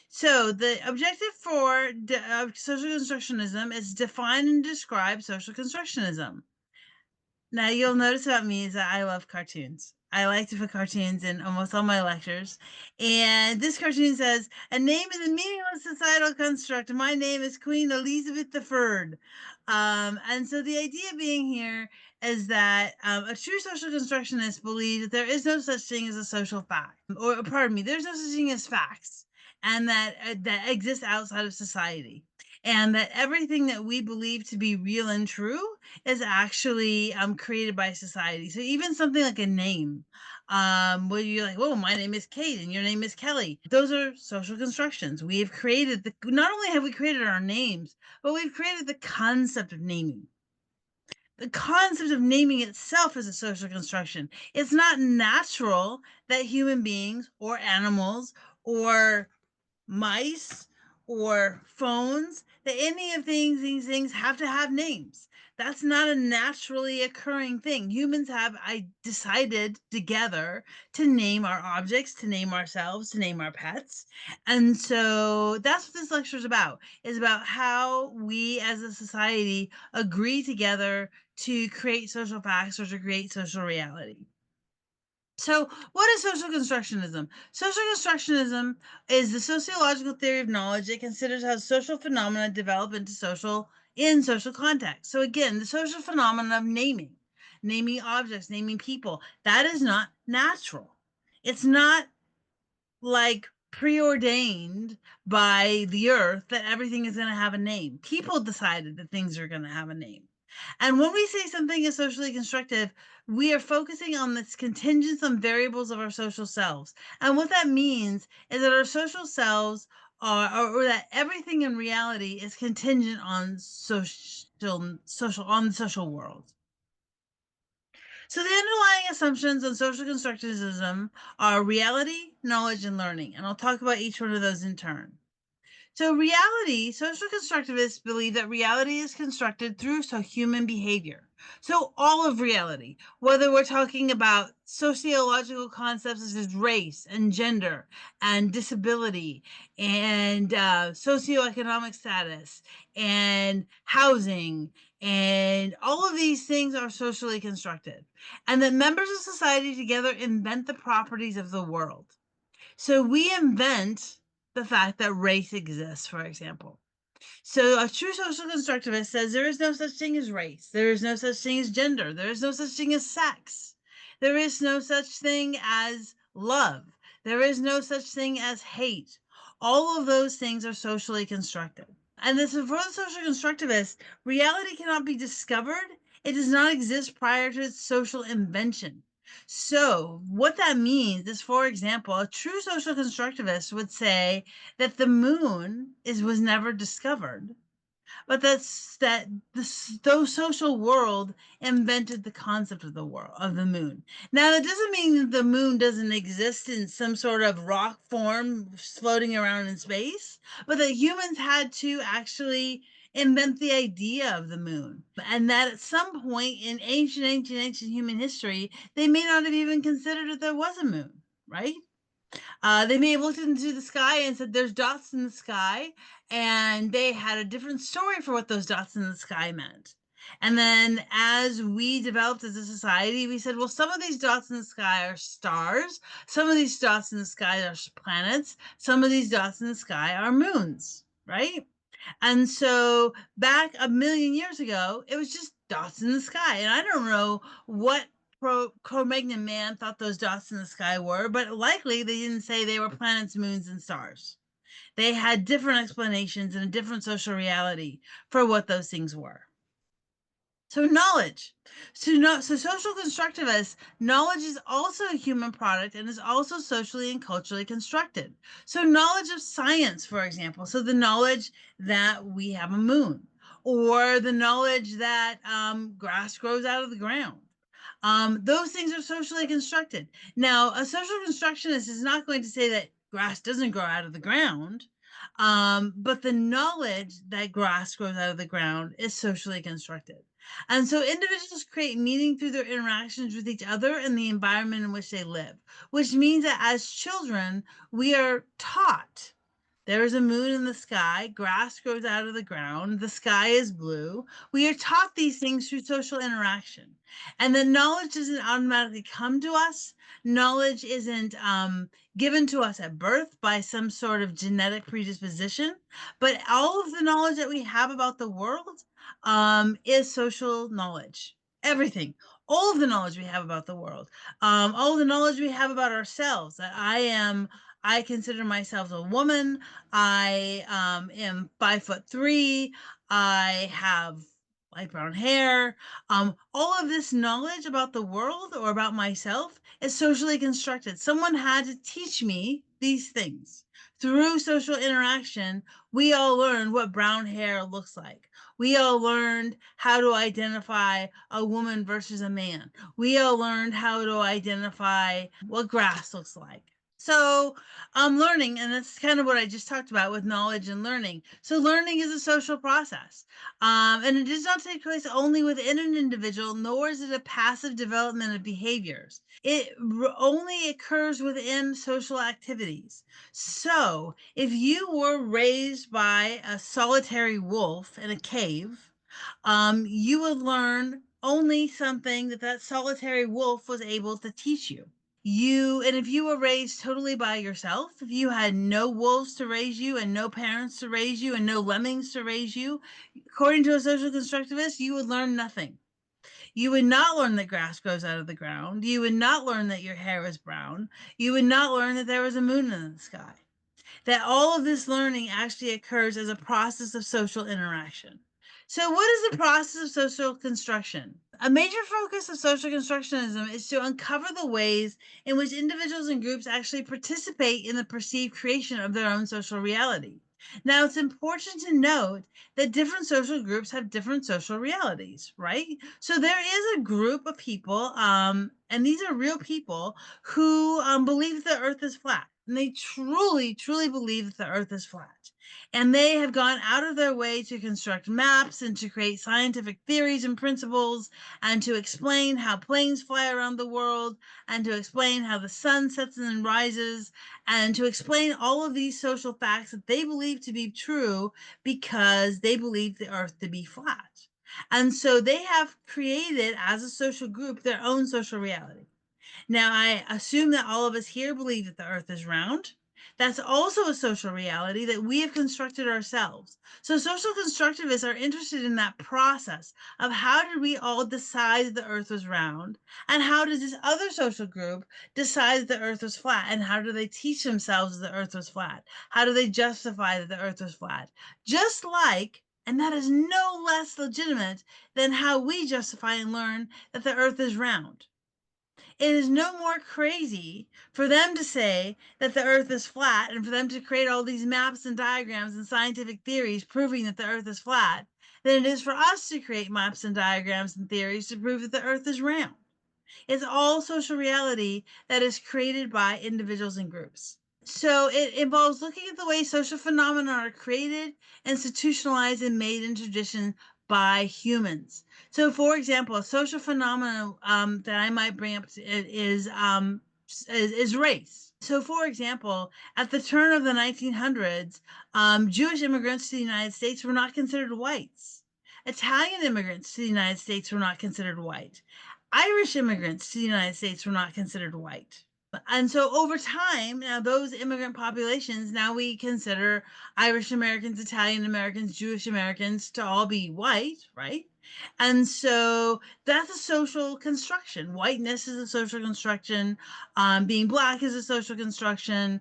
So the objective for social constructionism is define and describe social constructionism. Now you'll notice about me is that I love cartoons. I like to put cartoons in almost all my lectures. And this cartoon says, a name is a meaningless societal construct. My name is Queen Elizabeth III. And so the idea being here is that a true social constructionist believes that there is no such thing as a social fact, or pardon me, there's no such thing as facts, and that exists outside of society, and that everything that we believe to be real and true is actually created by society. So even something like a name, where you're like, "Oh, my name is Kate and your name is Kelly," those are social constructions. We have created the. Not only have we created our names, but we've created the concept of naming. The concept of naming itself is a social construction. It's not natural that human beings or animals or mice or phones, that any of these things have to have names. That's not a naturally occurring thing. Humans have decided together to name our objects, to name ourselves, to name our pets. And so that's what this lecture is about how we as a society agree together to create social facts or to create social reality. So, what is social constructionism? Social constructionism is the sociological theory of knowledge that considers how social phenomena develop in social context. So again, the social phenomenon of naming objects, naming people, that is not natural. It's not like preordained by the earth that everything is going to have a name. People decided that things are going to have a name. And when we say something is socially constructive, we are focusing on this contingents on variables of our social selves. And what that means is that our social selves are, or that everything in reality is contingent on on the social world. So the underlying assumptions on social constructivism are reality, knowledge, and learning. And I'll talk about each one of those in turn. So reality, social constructivists believe that reality is constructed through human behavior. So all of reality, whether we're talking about sociological concepts such as race and gender and disability and socioeconomic status and housing, and all of these things are socially constructed, and that members of society together invent the properties of the world. So we invent the fact that race exists, for example. So a true social constructivist says there is no such thing as race. There is no such thing as gender. There is no such thing as sex. There is no such thing as love. There is no such thing as hate. All of those things are socially constructed. And this for the social constructivist, reality cannot be discovered. It does not exist prior to its social invention. So, what that means is, for example, a true social constructivist would say that the moon was never discovered, but the social world invented the concept of the moon. Now that doesn't mean that the moon doesn't exist in some sort of rock form floating around in space, but that humans had to actually invent the idea of the moon, and that at some point in ancient human history they may not have even considered that there was a moon, right? They may have looked into the sky and said, "There's dots in the sky," and they had a different story for what those dots in the sky meant. And then, as we developed as a society, we said, "Well, some of these dots in the sky are stars. Some of these dots in the sky are planets. Some of these dots in the sky are moons." Right? And so, back a million years ago, it was just dots in the sky, and I don't know what Cro-Magnon man thought those dots in the sky were, but likely they didn't say they were planets, moons, and stars. They had different explanations and a different social reality for what those things were. So knowledge. So social constructivists, knowledge is also a human product and is also socially and culturally constructed. So knowledge of science, for example, so the knowledge that we have a moon, or the knowledge that grass grows out of the ground. Those things are socially constructed. Now, a social constructionist is not going to say that grass doesn't grow out of the ground, but the knowledge that grass grows out of the ground is socially constructed. And so individuals create meaning through their interactions with each other and the environment in which they live, which means that as children, we are taught There is a moon in the sky. Grass grows out of the ground. The sky is blue. We are taught these things through social interaction. And the knowledge doesn't automatically come to us. Knowledge isn't given to us at birth by some sort of genetic predisposition. But all of the knowledge that we have about the world is social knowledge. Everything, all of the knowledge we have about the world, all of the knowledge we have about ourselves. That I consider myself a woman. I am 5'3". I have light brown hair. All of this knowledge about the world or about myself is socially constructed. Someone had to teach me these things. Through social interaction, we all learned what brown hair looks like. We all learned how to identify a woman versus a man. We all learned how to identify what grass looks like. So learning, and that's kind of what I just talked about with knowledge and learning. So learning is a social process. And it does not take place only within an individual, nor is it a passive development of behaviors. It only occurs within social activities. So if you were raised by a solitary wolf in a cave, you would learn only something that that solitary wolf was able to teach you. And if you were raised totally by yourself, if you had no wolves to raise you and no parents to raise you and no lemmings to raise you, according to a social constructivist, you would learn nothing. You would not learn that grass grows out of the ground. You would not learn that your hair is brown. You would not learn that there was a moon in the sky. That all of this learning actually occurs as a process of social interaction. So, what is the process of social construction? A major focus of social constructionism is to uncover the ways in which individuals and groups actually participate in the perceived creation of their own social reality. Now, it's important to note that different social groups have different social realities, right? So there is a group of people, and these are real people who believe the Earth is flat, and they truly, truly believe that the Earth is flat. And they have gone out of their way to construct maps and to create scientific theories and principles and to explain how planes fly around the world and to explain how the sun sets and rises and to explain all of these social facts that they believe to be true because they believe the Earth to be flat. And so they have created, as a social group, their own social reality. Now, I assume that all of us here believe that the Earth is round. That's also a social reality that we have constructed ourselves. So, social constructivists are interested in that process of how did we all decide that the Earth was round, and how does this other social group decide that the Earth was flat, and how do they teach themselves that the Earth was flat? How do they justify that the Earth was flat? Just like, and that is no less legitimate than how we justify and learn that the Earth is round. It is no more crazy for them to say that the Earth is flat and for them to create all these maps and diagrams and scientific theories proving that the Earth is flat than it is for us to create maps and diagrams and theories to prove that the Earth is round. It's all social reality that is created by individuals and groups. So it involves looking at the way social phenomena are created, institutionalized, and made in tradition by humans. So, for example, a social phenomenon that I might bring up is race. So, for example, at the turn of the 1900s, Jewish immigrants to the United States were not considered whites. Italian immigrants to the United States were not considered white. Irish immigrants to the United States were not considered white. And so over time, now those immigrant populations, now we consider Irish Americans, Italian Americans, Jewish Americans to all be white, right? And so that's a social construction. Whiteness is a social construction. Being black is a social construction.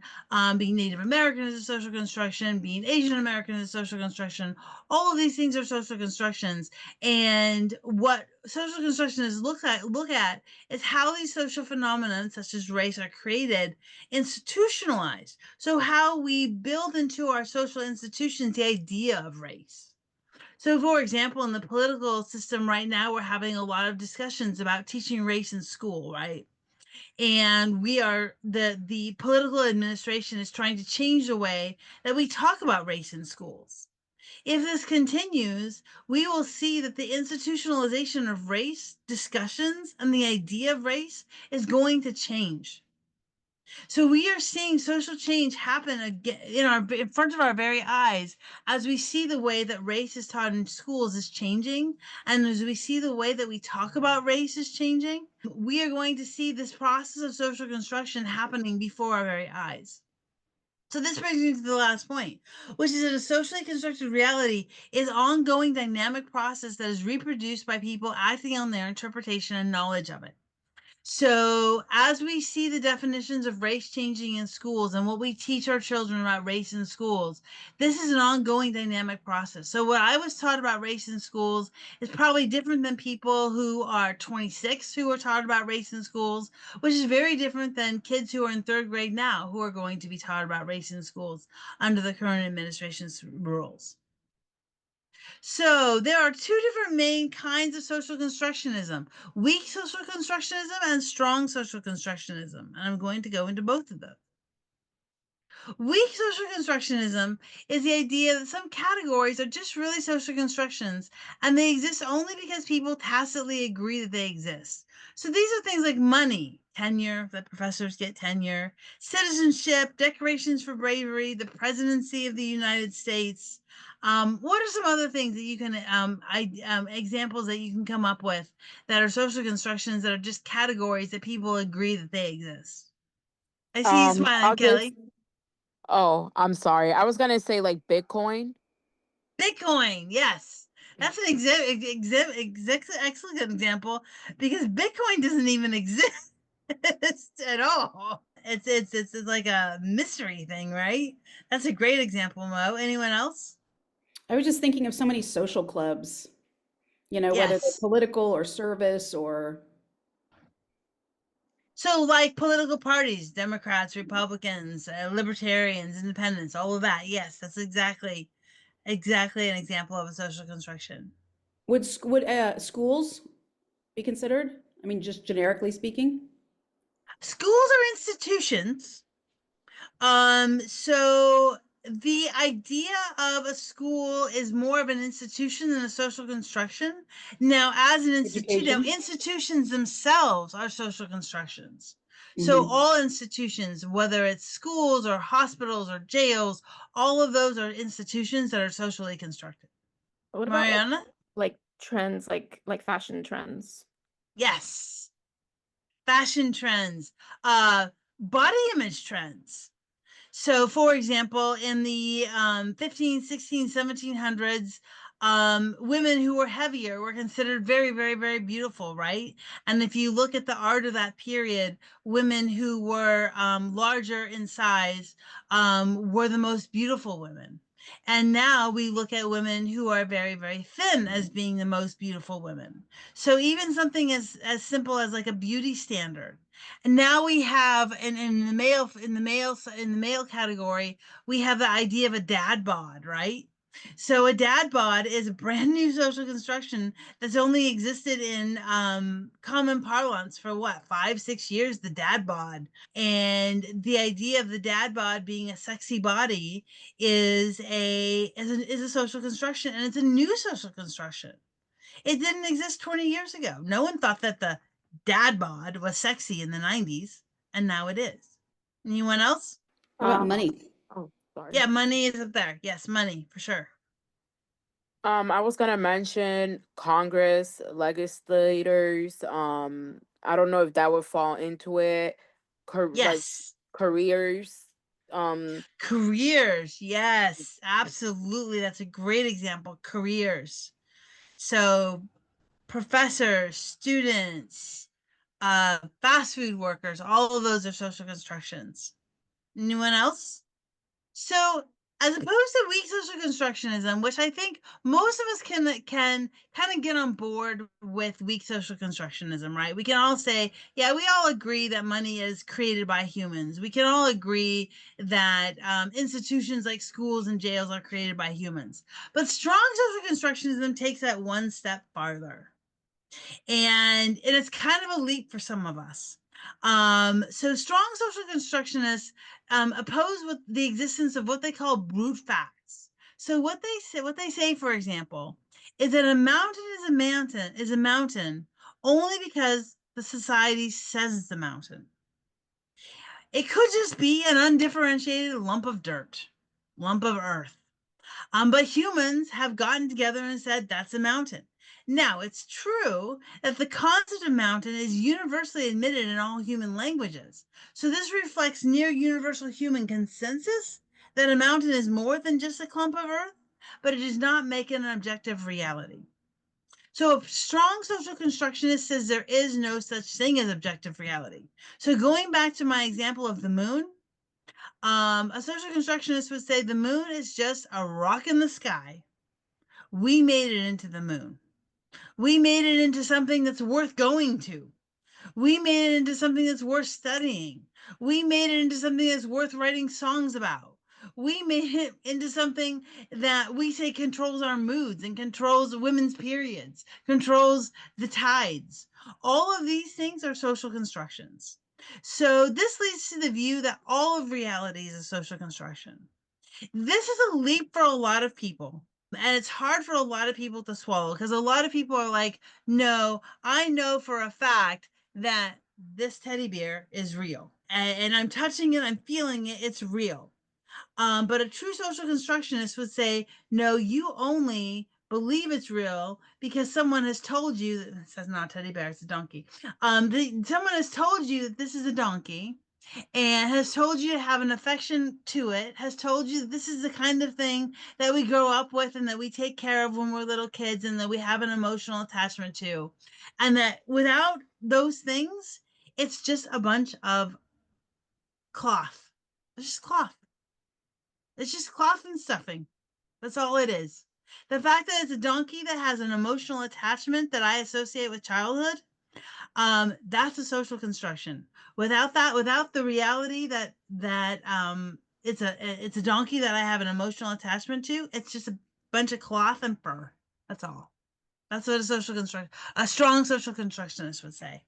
Being Native American is a social construction. Being Asian American is a social construction. All of these things are social constructions. And what social constructionists look at is how these social phenomena, such as race, are created, institutionalized. So how we build into our social institutions the idea of race. So, for example, in the political system right now, we're having a lot of discussions about teaching race in school, right? And the political administration is trying to change the way that we talk about race in schools. If this continues, we will see that the institutionalization of race discussions and the idea of race is going to change. So we are seeing social change happen again in front of our very eyes as we see the way that race is taught in schools is changing, and as we see the way that we talk about race is changing. We are going to see this process of social construction happening before our very eyes. So this brings me to the last point, which is that a socially constructed reality is ongoing dynamic process that is reproduced by people acting on their interpretation and knowledge of it. So, as we see the definitions of race changing in schools and what we teach our children about race in schools, this is an ongoing dynamic process. So, what I was taught about race in schools is probably different than people who are 26 who are taught about race in schools, which is very different than kids who are in third grade now who are going to be taught about race in schools under the current administration's rules. So there are two different main kinds of social constructionism: weak social constructionism and strong social constructionism. And I'm going to go into both of those. Weak social constructionism is the idea that some categories are just really social constructions and they exist only because people tacitly agree that they exist. So these are things like money, tenure, that professors get tenure, citizenship, decorations for bravery, the presidency of the United States. What are some other things that you can, examples that you can come up with that are social constructions that are just categories that people agree that they exist? I see you smiling, I'll just Kelly. Oh, I'm sorry. I was gonna say like Bitcoin. Bitcoin, yes. That's an excellent example because Bitcoin doesn't even exist at all. It's like a mystery thing, right? That's a great example, Mo. Anyone else? I was just thinking of so many social clubs, whether they're Yes. political or service or So, like political parties, Democrats, Republicans, Libertarians, Independents, all of that. Yes, that's exactly an example of a social construction. would schools be considered? I mean, just generically speaking. Schools are institutions. So the idea of a school is more of an institution than a social construction. Now, as an institution, now Education. institutions themselves are social constructions. So Hmm. all institutions, whether it's schools or hospitals or jails, all of those are institutions that are socially constructed. What about Mariana? like trends, like fashion trends? Yes. Fashion trends, body image trends. So, for example, in the 15, 16, 1700s, women who were heavier were considered very, very, very beautiful, right? And if you look at the art of that period, women who were larger in size were the most beautiful women. And now we look at women who are very, very thin as being the most beautiful women. So even something as simple as like a beauty standard. And now we have in the male category, we have the idea of a dad bod, right? So a dad bod is a brand new social construction that's only existed in common parlance for what, 5, 6 years, the dad bod. And the idea of the dad bod being a sexy body is a social construction, and it's a new social construction. It didn't exist 20 years ago. No one thought that the dad bod was sexy in the 90s, and now it is. Anyone else? What about Um, money? oh, sorry. Yeah, money is up there. Yes, money for sure. I was gonna mention Congress, legislators. I don't know if that would fall into it. Like Yes. careers. Um, Careers. Yes, absolutely. That's a great example. Careers. So, professors, students, fast food workers, all of those are social constructions. Anyone else? So, as opposed to weak social constructionism, which I think most of us can kind of get on board with weak social constructionism, right? We can all say, yeah, we all agree that money is created by humans. We can all agree that institutions like schools and jails are created by humans. But strong social constructionism takes that one step farther, and it's kind of a leap for some of us. So strong social constructionists oppose with the existence of what they call brute facts. So what they say, for example, is that a mountain is a mountain only because the society says it's a mountain. It could just be an undifferentiated lump of dirt, lump of earth. But humans have gotten together and said that's a mountain. Now, it's true that the concept of mountain is universally admitted in all human languages. So this reflects near universal human consensus that a mountain is more than just a clump of earth, but it does not make it an objective reality. So a strong social constructionist says there is no such thing as objective reality. So going back to my example of the moon, a social constructionist would say the moon is just a rock in the sky. We made it into the moon. We made it into something that's worth going to. We made it into something that's worth studying. We made it into something that's worth writing songs about. We made it into something that we say controls our moods and controls women's periods, controls the tides. All of these things are social constructions. So this leads to the view that all of reality is a social construction. This is a leap for a lot of people. And it's hard for a lot of people to swallow because a lot of people are like, no, I know for a fact that this teddy bear is real. And I'm touching it, I'm feeling it, it's real. But a true social constructionist would say, no, you only believe it's real because someone has told you that it says not teddy bear, it's a donkey. Someone has told you that this is a donkey and has told you to have an affection to it, has told you that this is the kind of thing that we grow up with and that we take care of when we're little kids and that we have an emotional attachment to. And that without those things, it's just a bunch of cloth. It's just cloth. It's just cloth and stuffing. That's all it is. The fact that it's a donkey that has an emotional attachment that I associate with childhood, that's a social construction. Without that, without the reality that it's a donkey that I have an emotional attachment to, it's just a bunch of cloth and fur. That's all. That's what a strong social constructionist would say.